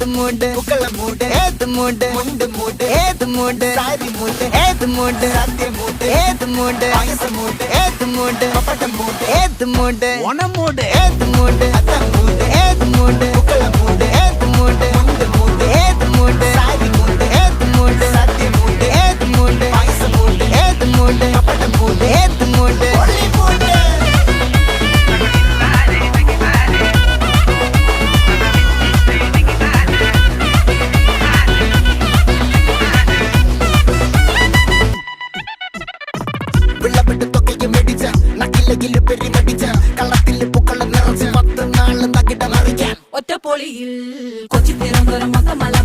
ഏത് മൂട് പുക്കള മൂട് ഏത് മൂട് മുണ്ട് മൂട് ഏത് മൂട് സാരി മൂട് ഏത് മൂട് സദ്യ മൂട് ഏത് മൂട് പായസ മൂട് ഏത് മൂട് പപ്പടം മൂട് ഏത് മൂട് ഓണം മൂട് ഏത് മൂട് അത്തം മൂട് ഏത് മൂട് പുക്കള മൂട് ഏത് മൂട് മുണ്ട് മൂട് ഏത് മൂട് സാരി മൂട് ഏത് മൂട് സദ്യ മൂട് ഏത് മൂട് പായസ മൂട് ഏത് മൂട് പപ്പടം മൂട് ഏത് മൂട് ഒളി മൂട് ഒറ്റപ്പൊളിയിൽ കൊച്ചി തിരുവനന്തപുരം മൊത്തമല